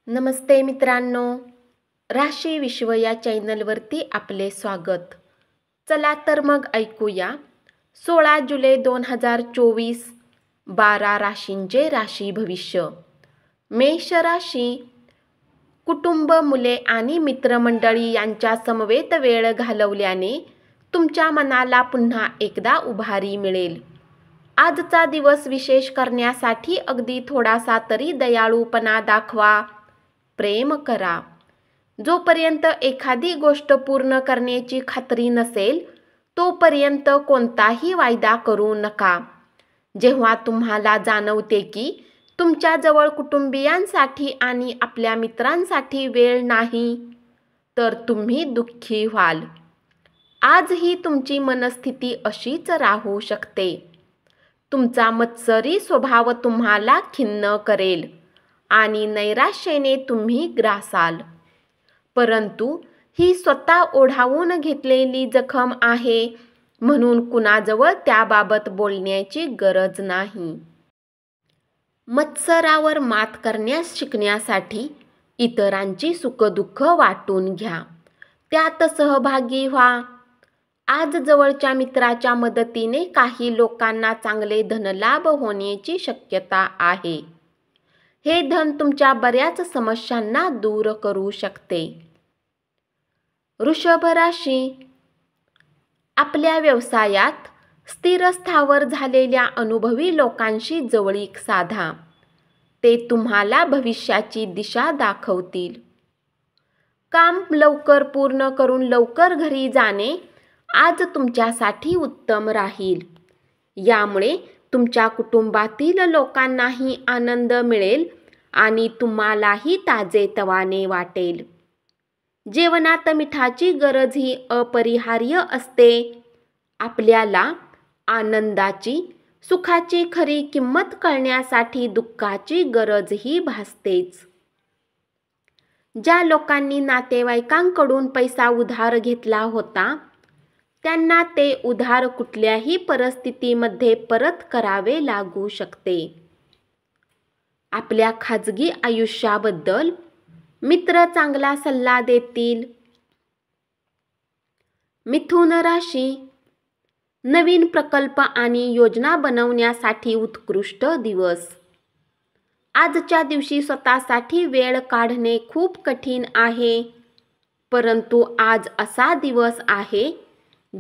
नमस्ते मित्रांनो, राशी विश्व या चॅनलवरती आपले स्वागत. चला तर मग ऐकूया 16 जुलै 2024 12 राशींचे राशी भविष्य. मेष राशी, कुटुंब, मुले आणि मित्रमंडळी यांच्या समवेत वेळ घालवल्याने तुमच्या मनाला पुन्हा एकदा उभारी मिळेल. आजचा दिवस विशेष करण्यासाठी अगदी थोडासा तरी दयाळूपणा दाखवा. प्रेम करा. जोपर्यंत एखादी गोष्ट पूर्ण करण्याची खात्री नसेल तोपर्यंत कोणताही वायदा करू नका. जेव्हा तुम्हाला जाणवते की तुमच्याजवळ कुटुंबियांसाठी आणि आपल्या मित्रांसाठी वेळ नाही तर तुम्ही दुःखी व्हाल. आजही तुमची मनस्थिती अशीच राहू शकते. तुमचा मत्सरी स्वभाव तुम्हाला खिन्न करेल आणि नैराश्याने तुम्ही ग्रासाल. परंतु ही स्वतः ओढावून घेतलेली जखम आहे, म्हणून कुणाजवळ त्याबाबत बोलण्याची गरज नाही. मत्सरावर मात करण्यास शिकण्यासाठी इतरांची सुखदुःख वाटून घ्या, त्यात सहभागी व्हा. आज जवळच्या मित्राच्या मदतीने काही लोकांना चांगले धनलाभ होण्याची शक्यता आहे. हे धन तुमच्या बऱ्याच समस्यांना दूर करू शकते. वृषभ राशी, आपल्या व्यवसायात स्थिर स्थावर झालेल्या अनुभवी लोकांशी जवळीक साधा. ते तुम्हाला भविष्याची दिशा दाखवतील. काम लवकर पूर्ण करून लवकर घरी जाणे आज तुमच्यासाठी उत्तम राहील. यामुळे तुमच्या कुटुंबातील लोकांनाही आनंद मिळेल आणि तुम्हालाही ताजेतवाने वाटेल. जेवणात मिठाची गरज ही अपरिहार्य असते. आपल्याला आनंदाची, सुखाची खरी किंमत कळण्यासाठी दुःखाची गरजही भासतेच. ज्या लोकांनी नातेवाईकांकडून पैसा उधार घेतला होता त्यांना ते उधार कुठल्याही परिस्थितीमध्ये परत करावे लागू शकते. आपल्या खाजगी आयुष्याबद्दल मित्र चांगला सल्ला देतील. मिथुन राशी, नवीन प्रकल्प आणि योजना बनवण्यासाठी उत्कृष्ट दिवस. आजच्या दिवशी स्वतःसाठी वेळ काढणे खूप कठीण आहे, परंतु आज असा दिवस आहे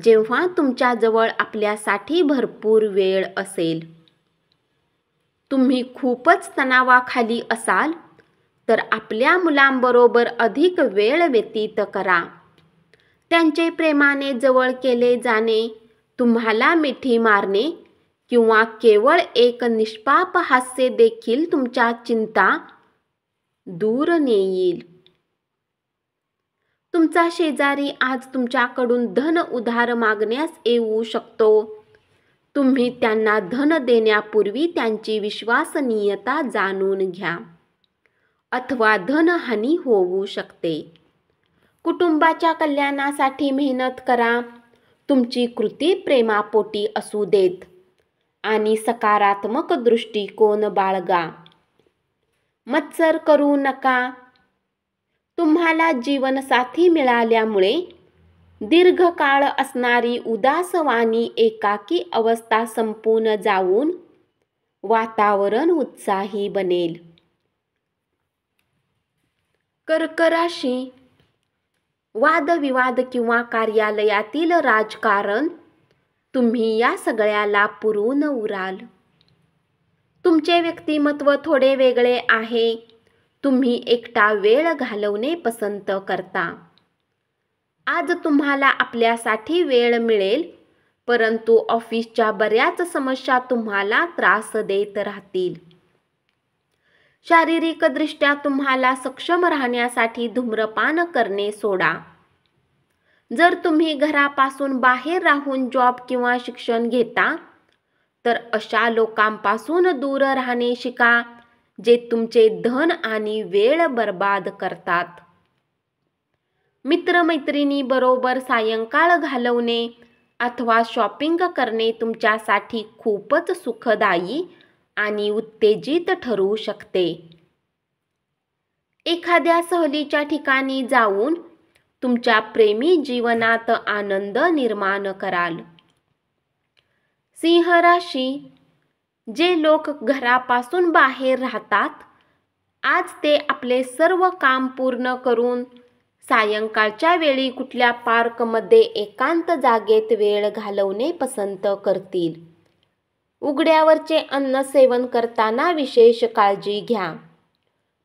जेव्हा तुमच्याजवळ आपल्यासाठी भरपूर वेळ असेल. तुम्ही खूपच तणावाखाली असाल तर आपल्या मुलांबरोबर अधिक वेळ व्यतीत करा. त्यांचे प्रेमाने जवळ केले जाणे तुम्हाला मिठी मारणे किंवा केवळ एक निष्पाप हास्य देखील तुमच्या चिंता दूर नेईल. तुमचा शेजारी आज तुमच्याकडून धन उधार मागण्यास येऊ शकतो. तुम्ही त्यांना धन देण्यापूर्वी त्यांची विश्वसनीयता जाणून घ्या, अथवा धनहानी होऊ शकते. कुटुंबाच्या कल्याणासाठी मेहनत करा. तुमची कृती प्रेमापोटी असू देत आणि सकारात्मक दृष्टिकोन बाळगा. मत्सर करू नका. तुम्हाला जीवनसाथी मिळाल्यामुळे दीर्घकाळ असणारी उदासवाणी एकाकी अवस्था संपून जाऊन वातावरण उत्साही बनेल. कर्क राशी, वादविवाद किंवा कार्यालयातील राजकारण तुम्ही या सगळ्याला पुरून उराल. तुमचे व्यक्तिमत्व थोडे वेगळे आहे. तुम्ही एकटा वेळ घालवणे पसंत करता. आज तुम्हाला आपल्यासाठी वेळ मिळेल, परंतु ऑफिसच्या बऱ्याच समस्या तुम्हाला त्रास देत राहतील. शारीरिकदृष्ट्या तुम्हाला सक्षम राहण्यासाठी धूम्रपान करणे सोडा. जर तुम्ही घरापासून बाहेर राहून जॉब किंवा शिक्षण घेता तर अशा लोकांपासून दूर राहणे शिका जे तुमचे धन आणि वेळ बर्बाद करतात. मित्रमैत्रिणींबरोबर सायंकाळ घालवणे अथवा शॉपिंग करणे तुमच्यासाठी खूपच सुखदायी आणि उत्तेजित ठरू शकते. एखाद्या सहलीच्या ठिकाणी जाऊन तुमच्या प्रेमी जीवनात आनंद निर्माण कराल. सिंह राशी, जे लोक घरापासून बाहेर राहतात, आज ते आपले सर्व काम पूर्ण करून सायंकाळच्या वेळी कुठल्या पार्कमध्ये एकांत जागेत वेळ घालवणे पसंत करतील. उघड्यावरचे अन्न सेवन करताना विशेष काळजी घ्या,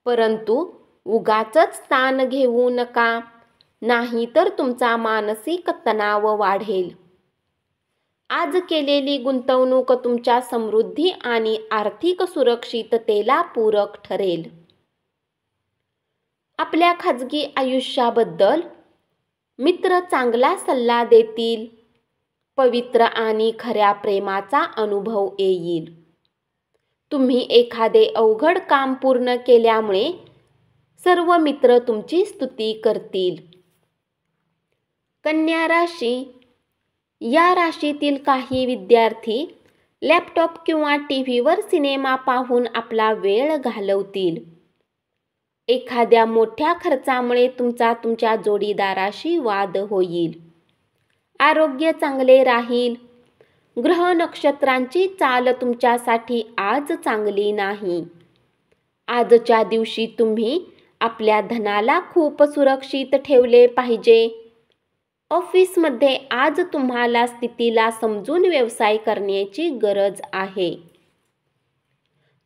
परंतु उगाचच ताण घेऊ नका, नाहीतर तुमचा मानसिक तणाव वाढेल. आज केलेली गुंतवणूक तुमच्या समृद्धी आणि आर्थिक सुरक्षिततेला पूरक ठरेल. आपल्या खाजगी आयुष्याबद्दल मित्र चांगला सल्ला देतील. पवित्र आणि खऱ्या प्रेमाचा अनुभव येईल. तुम्ही एखादे अवघड काम पूर्ण केल्यामुळे सर्व मित्र तुमची स्तुती करतील. कन्या राशी, या राशीतील काही विद्यार्थी लॅपटॉप किंवा टीव्हीवर सिनेमा पाहून आपला वेळ घालवतील. एखाद्या मोठ्या खर्चामुळे तुमच्या जोडीदाराशी वाद होईल. आरोग्य चांगले राहील. ग्रह नक्षत्रांची चाल तुमच्यासाठी आज चांगली नाही. आजच्या दिवशी तुम्ही आपल्या धनाला खूप सुरक्षित ठेवले पाहिजे. ऑफिसमध्ये आज तुम्हाला स्थितीला समजून व्यवसाय करण्याची गरज आहे.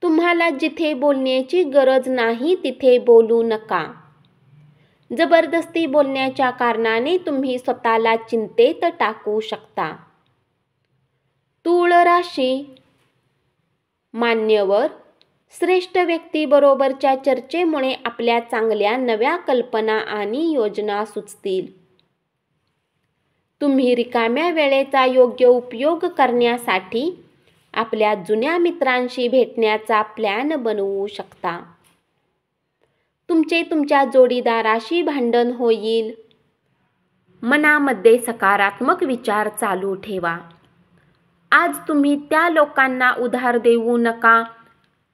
तुम्हाला जिथे बोलण्याची गरज नाही तिथे बोलू नका. जबरदस्ती बोलण्याच्या कारणाने तुम्ही स्वतःला चिंतेत टाकू शकता. तूळ राशी, मान्यवर श्रेष्ठ व्यक्तीबरोबरच्या चर्चेमुळे आपल्या चांगल्या नव्या कल्पना आणि योजना सुचतील. तुम्ही रिकाम्या वेळेचा योग्य उपयोग करण्यासाठी आपल्या जुन्या मित्रांशी भेटण्याचा प्लॅन बनवू शकता. तुमच्या जोडीदाराशी भांडण होईल. मनामध्ये सकारात्मक विचार चालू ठेवा. आज तुम्ही त्या लोकांना उधार देऊ नका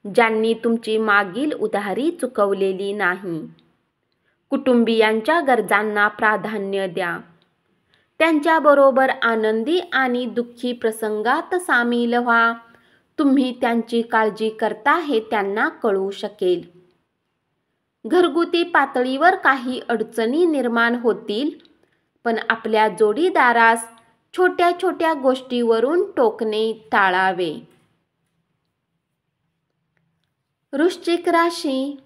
ज्यांनी तुमची मागील उधारी चुकवलेली नाही. कुटुंबियांच्या गरजांना प्राधान्य द्या. त्यांच्याबरोबर आनंदी आणि दुःखी प्रसंगात सामील व्हा. तुम्ही त्यांची काळजी करता हे त्यांना कळू शकेल. घरगुती पातळीवर काही अडचणी निर्माण होतील, पण आपल्या जोडीदारास छोट्या छोट्या गोष्टीवरून टोकणे टाळावे. वृश्चिक राशी,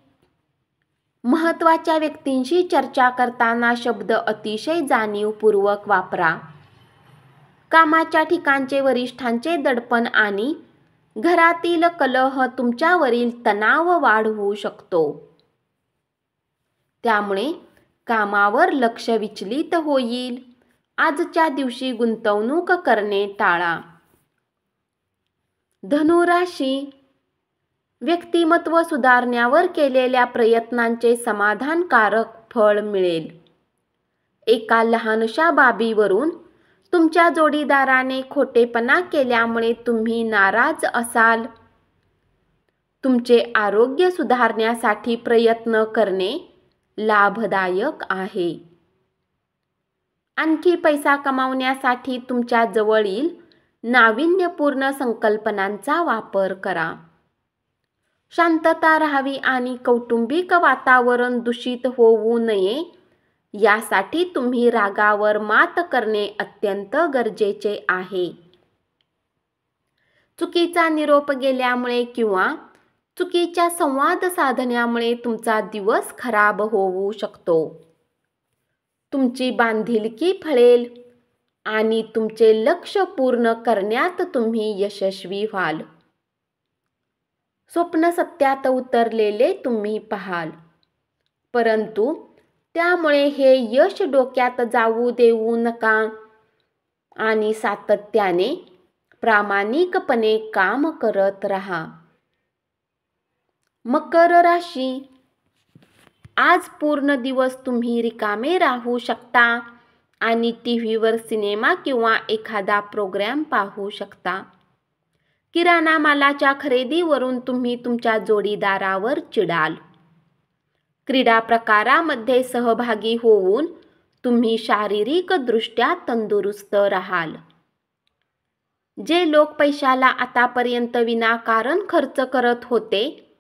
महत्त्वाच्या व्यक्तींशी चर्चा करताना शब्द अतिशय जाणीवपूर्वक वापरा. कामाच्या ठिकाणचे वरिष्ठांचे दडपण आणि घरातील कलह तुमच्यावरील तणाव वाढवू शकतो. त्यामुळे कामावर लक्ष विचलित होईल. आजच्या दिवशी गुंतवणूक करणे टाळा. धनु राशी, व्यक्तिमत्व सुधारण्यावर केलेल्या प्रयत्नांचे समाधानकारक फळ मिळेल. एका लहानशा बाबीवरून तुमच्या जोडीदाराने खोटेपणा केल्यामुळे तुम्ही नाराज असाल. तुमचे आरोग्य सुधारण्यासाठी प्रयत्न करणे लाभदायक आहे. आणखी पैसा कमावण्यासाठी तुमच्या जवळील नाविन्यपूर्ण संकल्पनांचा वापर करा. शांतता राहावी आणि कौटुंबिक वातावरण दूषित होऊ नये यासाठी तुम्ही रागावर मात करणे अत्यंत गरजेचे आहे. चुकीचा निरोप गेल्यामुळे किंवा चुकीच्या संवाद साधण्यामुळे तुमचा दिवस खराब होऊ शकतो. तुमची बांधिलकी फळेल आणि तुमचे लक्ष्य पूर्ण करण्यात तुम्ही यशस्वी व्हाल. स्वप्न सत्यात उतरलेले तुम्ही पाहाल, परंतु त्यामुळे हे यश डोक्यात जाऊ देऊ नका आणि सातत्याने प्रामाणिकपणे काम करत राहा. मकर राशी, आज पूर्ण दिवस तुम्ही रिकामे राहू शकता आणि टीव्हीवर सिनेमा किंवा एखादा प्रोग्राम पाहू शकता. किराणा मालाच्या खरेदीवरून तुम्ही तुमच्या जोडीदारावर चिडाल. क्रीडा प्रकारामध्ये सहभागी होऊन तुम्ही शारीरिकदृष्ट्या तंदुरुस्त राहाल. जे लोक पैशाला आतापर्यंत विनाकारण खर्च करत होते,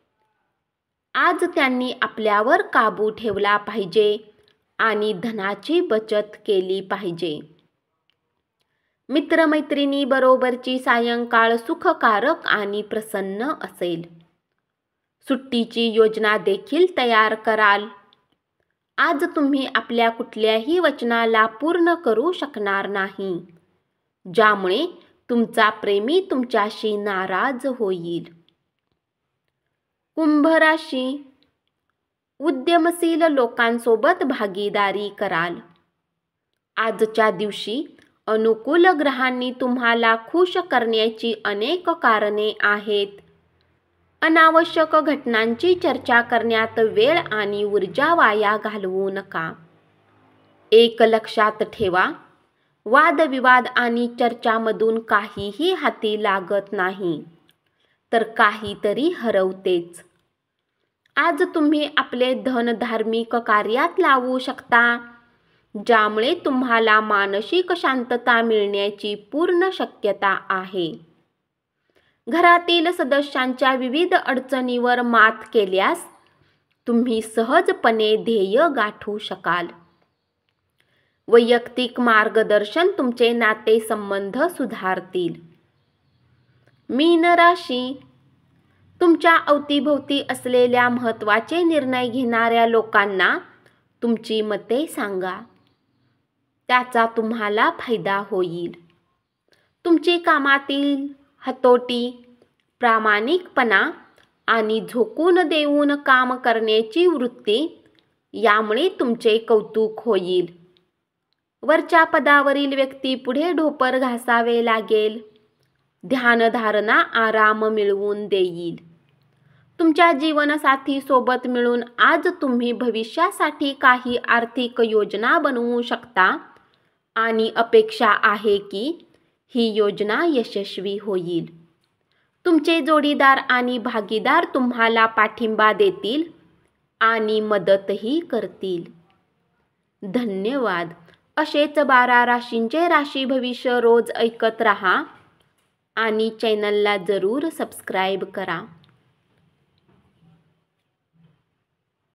आज त्यांनी आपल्यावर काबू ठेवला पाहिजे आणि धनाची बचत केली पाहिजे. मित्रमैत्रिणीबरोबरची सायंकाळ सुखकारक आणि प्रसन्न असेल. सुट्टीची योजना देखील तयार कराल. आज तुम्ही आपल्या कुठल्याही वचनाला पूर्ण करू शकणार नाही, ज्यामुळे तुमचा प्रेमी तुमच्याशी नाराज होईल. कुंभ राशी, उद्यमशील लोकांसोबत भागीदारी कराल. आजच्या दिवशी अनुकूल ग्रहांनी तुम्हाला खुश करण्याची अनेक कारणे आहेत. अनावश्यक घटनांची चर्चा करण्यात वेळ आणि ऊर्जा वाया घालवू नका. एक लक्षात ठेवा, वादविवाद आणि चर्चामधून काहीही हाती लागत नाही, तर काहीतरी हरवतेच. आज तुम्ही आपले धन धार्मिक कार्यात लावू शकता, ज्यामुळे तुम्हाला मानसिक शांतता मिळण्याची पूर्ण शक्यता आहे. घरातील सदस्यांच्या विविध अडचणींवर मात केल्यास तुम्ही सहजपणे ध्येय गाठू शकाल. वैयक्तिक मार्गदर्शन तुमचे नातेसंबंध सुधारतील. मीन राशी, तुमच्या अवतीभोवती असलेल्या महत्त्वाचे निर्णय घेणाऱ्या लोकांना तुमची मते सांगा. त्याचा तुम्हाला फायदा होईल. तुमची कामातील हतोटी, प्रामाणिकपणा आणि झोकून देऊन काम करण्याची वृत्ती यामुळे तुमचे कौतुक होईल. वरच्या पदावरील व्यक्ती पुढे ढोपर घासावे लागेल. ध्यानधारणा आराम मिळवून देईल. तुमच्या जीवनसाथी सोबत मिळून आज तुम्ही भविष्यासाठी काही आर्थिक योजना बनवू शकता आणि अपेक्षा आहे की ही योजना यशस्वी होईल. तुमचे जोडीदार आणि भागीदार तुम्हाला पाठिंबा देतील आणि मदतही करतील. धन्यवाद. असेच 12 राशींचे राशी भविष्य रोज ऐकत रहा आणि चॅनलला जरूर सबस्क्राईब करा.